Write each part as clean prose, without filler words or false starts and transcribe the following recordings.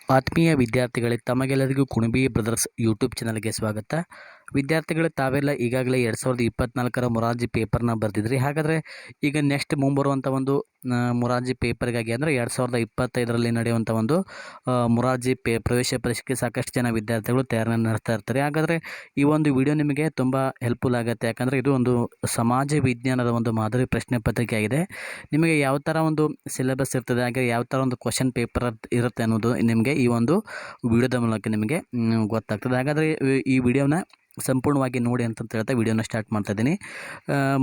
ಆತ್ಮೀಯ ವಿದ್ಯಾರ್ಥಿಗಳೇ, ತಮಗೆಲ್ಲರಿಗೂ ಕುಣಬಿ ಬ್ರದರ್ಸ್ ಯೂಟ್ಯೂಬ್ ಚಾನಲ್ಗೆ ಸ್ವಾಗತ. ವಿದ್ಯಾರ್ಥಿಗಳು ತಾವೆಲ್ಲ ಈಗಾಗಲೇ 2024ರ ಮೊರಾರ್ಜಿ ಪೇಪರ್ನ ಬರೆದಿದ್ರಿ. ಹಾಗಾದರೆ ಈಗ ನೆಕ್ಸ್ಟ್ ಮುಂಬರುವಂಥ ಒಂದು ಮೊರಾರ್ಜಿ ಪೇಪರ್ಗಾಗಿ ಅಂದರೆ 2025ರಲ್ಲಿ ನಡೆಯುವಂಥ ಒಂದು ಮೊರಾರ್ಜಿ ಪ್ರವೇಶ ಪರೀಕ್ಷೆಗೆ ಸಾಕಷ್ಟು ಜನ ವಿದ್ಯಾರ್ಥಿಗಳು ತಯಾರಿ ನಡೆಸ್ತಾ ಇರ್ತಾರೆ. ಹಾಗಾದರೆ ಈ ಒಂದು ವಿಡಿಯೋ ನಿಮಗೆ ತುಂಬ ಹೆಲ್ಪ್ಫುಲ್ ಆಗುತ್ತೆ. ಯಾಕಂದರೆ ಇದು ಒಂದು ಸಮಾಜ ವಿಜ್ಞಾನದ ಒಂದು ಮಾದರಿ ಪ್ರಶ್ನೆ ಪತ್ರಿಕೆ ಆಗಿದೆ. ನಿಮಗೆ ಯಾವ ಥರ ಒಂದು ಸಿಲೆಬಸ್ ಇರ್ತದೆ, ಹಾಗೆ ಯಾವ ಥರ ಒಂದು ಕ್ವಶನ್ ಪೇಪರ್ ಇರುತ್ತೆ ಅನ್ನೋದು ನಿಮಗೆ ಈ ಒಂದು ವಿಡಿಯೋದ ಮೂಲಕ ನಿಮಗೆ ಗೊತ್ತಾಗ್ತದೆ. ಹಾಗಾದರೆ ಈ ವಿಡಿಯೋನ ಸಂಪೂರ್ಣವಾಗಿ ನೋಡಿ ಅಂತ ಹೇಳ್ತಾ ವಿಡಿಯೋನ ಸ್ಟಾರ್ಟ್ ಮಾಡ್ತಾ ಇದ್ದೀನಿ.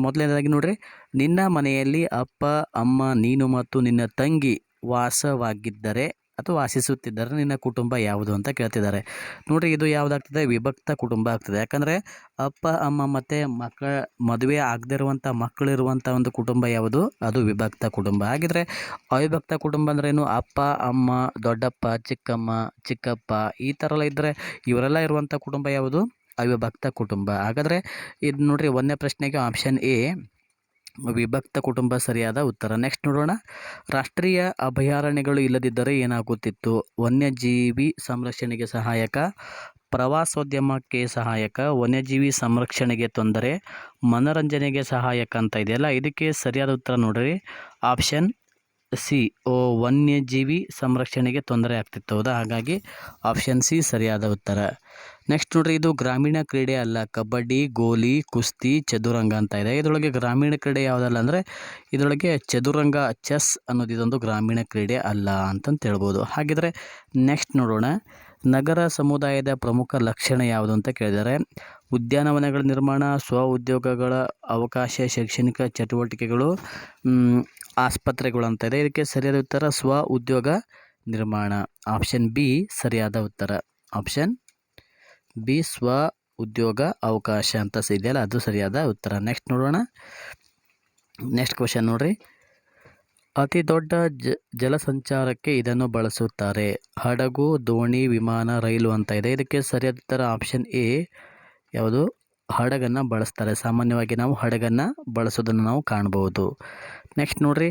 ಮೊದಲನೇದಾಗಿ ನೋಡಿರಿ, ನಿನ್ನ ಮನೆಯಲ್ಲಿ ಅಪ್ಪ, ಅಮ್ಮ, ನೀನು ಮತ್ತು ನಿನ್ನ ತಂಗಿ ವಾಸವಾಗಿದ್ದರೆ ಅಥವಾ ವಾಸಿಸುತ್ತಿದ್ದರೆ ನಿನ್ನ ಕುಟುಂಬ ಯಾವುದು ಅಂತ ಕೇಳ್ತಿದ್ದಾರೆ. ನೋಡಿರಿ, ಇದು ಯಾವುದಾಗ್ತದೆ? ವಿಭಕ್ತ ಕುಟುಂಬ ಆಗ್ತದೆ. ಯಾಕಂದರೆ ಅಪ್ಪ, ಅಮ್ಮ ಮತ್ತು ಮದುವೆ ಆಗದೇ ಇರುವಂಥ ಮಕ್ಕಳಿರುವಂಥ ಒಂದು ಕುಟುಂಬ ಯಾವುದು? ಅದು ವಿಭಕ್ತ ಕುಟುಂಬ. ಹಾಗಿದ್ರೆ ಅವಿಭಕ್ತ ಕುಟುಂಬ ಅಂದ್ರೇನು? ಅಪ್ಪ, ಅಮ್ಮ, ದೊಡ್ಡಪ್ಪ, ಚಿಕ್ಕಮ್ಮ, ಚಿಕ್ಕಪ್ಪ ಈ ಥರ ಎಲ್ಲ ಇದ್ದರೆ ಇವರೆಲ್ಲ ಇರುವಂಥ ಕುಟುಂಬ ಯಾವುದು? ಅವಿಭಕ್ತ ಕುಟುಂಬ. ಹಾಗಾದರೆ ಇದು ನೋಡಿರಿ, ಒಂದನೇ ಪ್ರಶ್ನೆಗೆ ಆಪ್ಷನ್ ಎ ವಿಭಕ್ತ ಕುಟುಂಬ ಸರಿಯಾದ ಉತ್ತರ. ನೆಕ್ಸ್ಟ್ ನೋಡೋಣ, ರಾಷ್ಟ್ರೀಯ ಅಭಯಾರಣ್ಯಗಳು ಇಲ್ಲದಿದ್ದರೆ ಏನಾಗುತ್ತಿತ್ತು? ವನ್ಯಜೀವಿ ಸಂರಕ್ಷಣೆಗೆ ಸಹಾಯಕ, ಪ್ರವಾಸೋದ್ಯಮಕ್ಕೆ ಸಹಾಯಕ, ವನ್ಯಜೀವಿ ಸಂರಕ್ಷಣೆಗೆ ತೊಂದರೆ, ಮನರಂಜನೆಗೆ ಸಹಾಯಕ ಅಂತ ಇದೆಯಲ್ಲ, ಇದಕ್ಕೆ ಸರಿಯಾದ ಉತ್ತರ ನೋಡಿರಿ ಆಪ್ಷನ್ ಸಿ, ವನ್ಯಜೀವಿ ಸಂರಕ್ಷಣೆಗೆ ತೊಂದರೆ ಆಗ್ತಿತ್ತು. ಹೌದಾ? ಹಾಗಾಗಿ ಆಪ್ಷನ್ ಸಿ ಸರಿಯಾದ ಉತ್ತರ. ನೆಕ್ಸ್ಟ್ ನೋಡ್ರಿ, ಇದು ಗ್ರಾಮೀಣ ಕ್ರೀಡೆ ಅಲ್ಲ. ಕಬಡ್ಡಿ, ಗೋಲಿ, ಕುಸ್ತಿ, ಚದುರಂಗ ಅಂತ ಇದೆ. ಇದರೊಳಗೆ ಗ್ರಾಮೀಣ ಕ್ರೀಡೆ ಯಾವುದಲ್ಲ ಅಂದರೆ ಇದರೊಳಗೆ ಚದುರಂಗ, ಚೆಸ್ ಅನ್ನೋದು ಇದೊಂದು ಗ್ರಾಮೀಣ ಕ್ರೀಡೆ ಅಲ್ಲ ಅಂತಂತ ಹೇಳ್ಬೋದು. ಹಾಗಿದ್ರೆ ನೆಕ್ಸ್ಟ್ ನೋಡೋಣ, ನಗರ ಸಮುದಾಯದ ಪ್ರಮುಖ ಲಕ್ಷಣ ಯಾವುದು ಅಂತ ಕೇಳಿದ್ದಾರೆ. ಉದ್ಯಾನವನಗಳ ನಿರ್ಮಾಣ, ಸ್ವ ಉದ್ಯೋಗಗಳ ಅವಕಾಶ, ಶೈಕ್ಷಣಿಕ ಚಟುವಟಿಕೆಗಳು, ಆಸ್ಪತ್ರೆಗಳು ಅಂತ ಇದೆ. ಇದಕ್ಕೆ ಸರಿಯಾದ ಉತ್ತರ ಸ್ವ ಉದ್ಯೋಗ ನಿರ್ಮಾಣ. ಆಪ್ಷನ್ ಬಿ ಸರಿಯಾದ ಉತ್ತರ. ಆಪ್ಷನ್ ಬಿ ಸ್ವ ಉದ್ಯೋಗ ಅವಕಾಶ ಅಂತ ಇದೆಯಲ್ಲ, ಅದು ಸರಿಯಾದ ಉತ್ತರ. ನೆಕ್ಸ್ಟ್ ನೋಡೋಣ, ನೆಕ್ಸ್ಟ್ ಕ್ವಶನ್ ನೋಡ್ರಿ, ಅತಿ ದೊಡ್ಡ ಜಲಸಂಚಾರಕ್ಕೆ ಇದನ್ನು ಬಳಸುತ್ತಾರೆ. ಹಡಗು, ದೋಣಿ, ವಿಮಾನ, ರೈಲು ಅಂತ ಇದೆ. ಇದಕ್ಕೆ ಸರಿಯಾದ ಉತ್ತರ ಆಪ್ಷನ್ ಎ ಯಾವುದು? ಹಡಗನ್ನು ಬಳಸ್ತಾರೆ. ಸಾಮಾನ್ಯವಾಗಿ ನಾವು ಹಡಗನ್ನು ಬಳಸೋದನ್ನು ನಾವು ಕಾಣಬಹುದು. ನೆಕ್ಸ್ಟ್ ನೋಡ್ರಿ,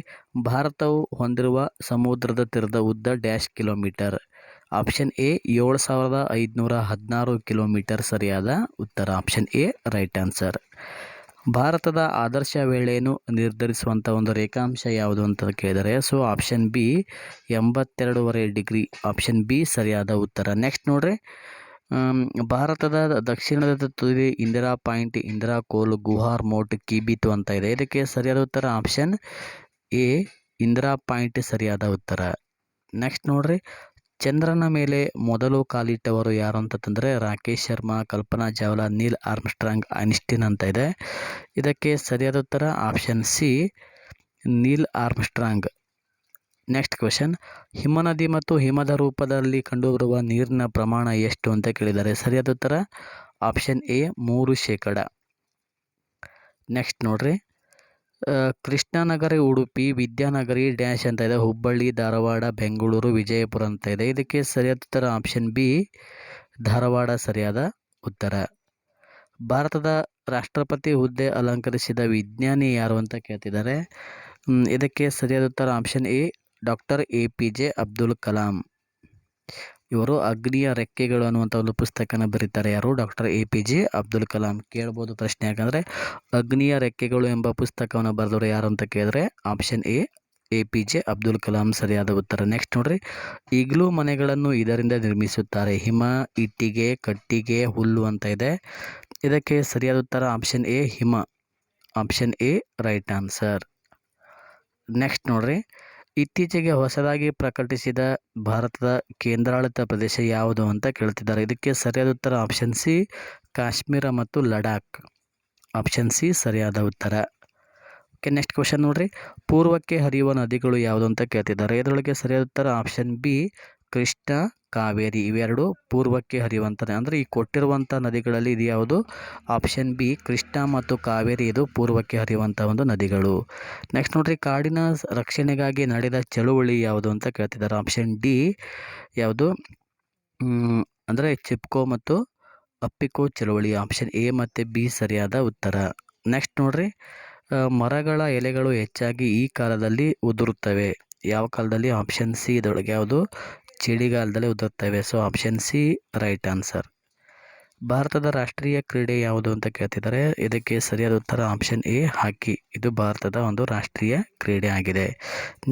ಭಾರತವು ಹೊಂದಿರುವ ಸಮುದ್ರದ ತೀರದ ಉದ್ದ dash kilometre. Option A 7516 kilometre ಸರಿಯಾದ ಉತ್ತರ. Option A right answer. ಭಾರತದ ಆದರ್ಶ ವೇಳೆಯನ್ನು ನಿರ್ಧರಿಸುವಂಥ ಒಂದು ರೇಖಾಂಶ ಯಾವುದು ಅಂತ ಕೇಳಿದರೆ, so option B 82.5 degree. Option B ಸರಿಯಾದ ಉತ್ತರ. ನೆಕ್ಸ್ಟ್ ನೋಡ್ರಿ, ಭಾರತದ ದಕ್ಷಿಣದ ತುದಿ ಇಂದಿರಾ ಪಾಯಿಂಟ್, ಇಂದಿರಾ ಕೋಲ್, ಗುಹಾರ್ ಮೋಟ್, ಕಿಬಿತು ಅಂತ ಇದೆ. ಇದಕ್ಕೆ ಸರಿಯಾದ ಉತ್ತರ ಆಪ್ಷನ್ ಎ ಇಂದಿರಾ ಪಾಯಿಂಟ್ ಸರಿಯಾದ ಉತ್ತರ. ನೆಕ್ಸ್ಟ್ ನೋಡ್ರಿ, ಚಂದ್ರನ ಮೇಲೆ ಮೊದಲು ಕಾಲಿಟ್ಟವರು ಯಾರು ಅಂತಂದರೆ Rakesh Sharma, Kalpana Chawla, Neil Armstrong, Einstein ಅಂತ ಇದೆ. ಇದಕ್ಕೆ ಸರಿಯಾದ ಉತ್ತರ option C Neil Armstrong. Next question, ಹಿಮನದಿ ಮತ್ತು ಹಿಮದ ರೂಪದಲ್ಲಿ ಕಂಡುಬರುವ ನೀರಿನ ಪ್ರಮಾಣ ಎಷ್ಟು ಅಂತ ಕೇಳಿದ್ದಾರೆ. ಸರಿಯಾದ ಉತ್ತರ ಆಪ್ಷನ್ ಎ 3%. ನೆಕ್ಸ್ಟ್ ನೋಡ್ರಿ, ಕೃಷ್ಣನಗರಿ, ಉಡುಪಿ, ವಿದ್ಯಾನಗರಿ ಡ್ಯಾಶ್ ಅಂತ ಇದೆ. ಹುಬ್ಬಳ್ಳಿ, ಧಾರವಾಡ, ಬೆಂಗಳೂರು, ವಿಜಯಪುರ ಅಂತ ಇದೆ. ಇದಕ್ಕೆ ಸರಿಯಾದ ಉತ್ತರ ಆಪ್ಷನ್ ಬಿ ಧಾರವಾಡ ಸರಿಯಾದ ಉತ್ತರ. ಭಾರತದ ರಾಷ್ಟ್ರಪತಿ ಹುದ್ದೆ ಅಲಂಕರಿಸಿದ ವಿಜ್ಞಾನಿ ಯಾರು ಅಂತ ಕೇಳ್ತಿದ್ದಾರೆ. ಇದಕ್ಕೆ ಸರಿಯಾದ ಉತ್ತರ option A doctor APJ Abdul Kalam. ಇವರು ಅಗ್ನಿಯ ರೆಕ್ಕೆಗಳು ಅನ್ನುವಂಥ ಒಂದು ಪುಸ್ತಕನ ಬರೀತಾರೆ. ಯಾರು? Doctor APJ Abdul Kalam. ಕೇಳ್ಬೋದು ಪ್ರಶ್ನೆ, ಯಾಕಂದರೆ ಅಗ್ನಿಯ ರೆಕ್ಕೆಗಳು ಎಂಬ ಪುಸ್ತಕವನ್ನು ಬರೆದವರು ಯಾರು ಅಂತ ಕೇಳಿದ್ರೆ option A APJ Abdul Kalam ಸರಿಯಾದ ಉತ್ತರ. ನೆಕ್ಸ್ಟ್ ನೋಡ್ರಿ, ಈಗಲೂ ಮನೆಗಳನ್ನು ಇದರಿಂದ ನಿರ್ಮಿಸುತ್ತಾರೆ. ಹಿಮ, ಇಟ್ಟಿಗೆ, ಕಟ್ಟಿಗೆ, ಹುಲ್ಲು ಅಂತ ಇದೆ. ಇದಕ್ಕೆ ಸರಿಯಾದ ಉತ್ತರ ಆಪ್ಷನ್ ಎ ಹಿಮ. Option A right answer. Next ನೋಡ್ರಿ, ಇತ್ತೀಚೆಗೆ ಹೊಸದಾಗಿ ಪ್ರಕಟಿಸಿದ ಭಾರತದ ಕೇಂದ್ರಾಡಳಿತ ಪ್ರದೇಶ ಯಾವುದು ಅಂತ ಕೇಳ್ತಿದ್ದಾರೆ. ಇದಕ್ಕೆ ಸರಿಯಾದ ಉತ್ತರ ಆಪ್ಷನ್ ಸಿ ಕಾಶ್ಮೀರ ಮತ್ತು ಲಡಾಖ್. ಆಪ್ಷನ್ ಸಿ ಸರಿಯಾದ ಉತ್ತರ. ಓಕೆ, ನೆಕ್ಸ್ಟ್ ಕ್ವಶನ್ ನೋಡ್ರಿ, ಪೂರ್ವಕ್ಕೆ ಹರಿಯುವ ನದಿಗಳು ಯಾವುದು ಅಂತ ಕೇಳ್ತಿದ್ದಾರೆ. ಇದರೊಳಗೆ ಸರಿಯಾದ ಉತ್ತರ ಆಪ್ಷನ್ ಬಿ ಕೃಷ್ಣ, ಕಾವೇರಿ. ಇವೆರಡು ಪೂರ್ವಕ್ಕೆ ಹರಿಯುವಂಥ, ಅಂದರೆ ಈ ಕೊಟ್ಟಿರುವಂಥ ನದಿಗಳಲ್ಲಿ ಇದು ಯಾವುದು? ಆಪ್ಷನ್ ಬಿ ಕೃಷ್ಣ ಮತ್ತು ಕಾವೇರಿ, ಇದು ಪೂರ್ವಕ್ಕೆ ಹರಿಯುವಂಥ ಒಂದು ನದಿಗಳು. ನೆಕ್ಸ್ಟ್ ನೋಡ್ರಿ, ಕಾಡಿನ ರಕ್ಷಣೆಗಾಗಿ ನಡೆದ ಚಳುವಳಿ ಯಾವುದು ಅಂತ ಕೇಳ್ತಿದ್ದಾರೆ. ಆಪ್ಷನ್ ಡಿ ಯಾವುದು? ಅಂದರೆ ಚಿಪ್ಕೋ ಮತ್ತು ಅಪ್ಪಿಕೋ ಚಳುವಳಿ. ಆಪ್ಷನ್ ಎ ಮತ್ತು ಬಿ ಸರಿಯಾದ ಉತ್ತರ. ನೆಕ್ಸ್ಟ್ ನೋಡ್ರಿ, ಮರಗಳ ಎಲೆಗಳು ಹೆಚ್ಚಾಗಿ ಈ ಕಾಲದಲ್ಲಿ ಉದುರುತ್ತವೆ. ಯಾವ ಕಾಲದಲ್ಲಿ? ಆಪ್ಷನ್ ಸಿ ಇದರೊಳಗೆ ಯಾವುದು? ಚಳಿಗಾಲದಲ್ಲಿ ಉದುರುತ್ತವೆ. So option C right answer. ಭಾರತದ ರಾಷ್ಟ್ರೀಯ ಕ್ರೀಡೆ ಯಾವುದು ಅಂತ ಕೇಳ್ತಿದ್ದಾರೆ. ಇದಕ್ಕೆ ಸರಿಯಾದ ಉತ್ತರ ಆಪ್ಷನ್ ಎ ಹಾಕಿ. ಇದು ಭಾರತದ ಒಂದು ರಾಷ್ಟ್ರೀಯ ಕ್ರೀಡೆ ಆಗಿದೆ.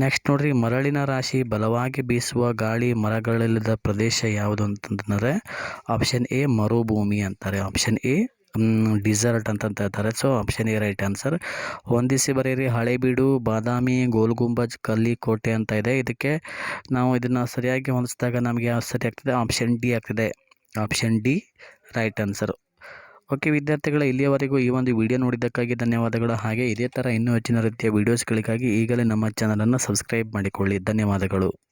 ನೆಕ್ಸ್ಟ್ ನೋಡ್ರಿ, ಮರಳಿನ ರಾಶಿ, ಬಲವಾಗಿ ಬೀಸುವ ಗಾಳಿ, ಮರಗಳಿಲ್ಲದ ಪ್ರದೇಶ ಯಾವುದು ಅಂತಂದರೆ ಆಪ್ಷನ್ ಎ ಮರುಭೂಮಿ ಅಂತಾರೆ. ಆಪ್ಷನ್ ಎ ಡಿಸರ್ಟ್ ಅಂತ ಹೇಳ್ತಾರೆ. So option A right answer. ಹೊಂದಿಸಿ ಬರೆಯಿರಿ. ಹಳೇಬೀಡು, ಬಾದಾಮಿ, ಗೋಲ್ ಗುಂಬಜ್, ಕಲ್ಲಿಕೋಟೆ ಅಂತ ಇದೆ. ಇದಕ್ಕೆ ನಾವು ಇದನ್ನು ಸರಿಯಾಗಿ ಹೊಂದಿಸಿದಾಗ ನಮಗೆ ಯಾವ ಸರಿ ಆಗ್ತದೆ? ಆಪ್ಷನ್ ಡಿ ಆಗ್ತದೆ. Option D right answer. Okay ವಿದ್ಯಾರ್ಥಿಗಳ, ಇಲ್ಲಿಯವರೆಗೂ ಈ ಒಂದು ವಿಡಿಯೋ ನೋಡಿದ್ದಕ್ಕಾಗಿ ಧನ್ಯವಾದಗಳು. ಹಾಗೆ ಇದೇ ಥರ ಇನ್ನೂ ಹೆಚ್ಚಿನ ರೀತಿಯ ವೀಡಿಯೋಸ್ಗಳಿಗಾಗಿ ಈಗಲೇ ನಮ್ಮ ಚಾನಲನ್ನು ಸಬ್ಸ್ಕ್ರೈಬ್ ಮಾಡಿಕೊಳ್ಳಿ. ಧನ್ಯವಾದಗಳು.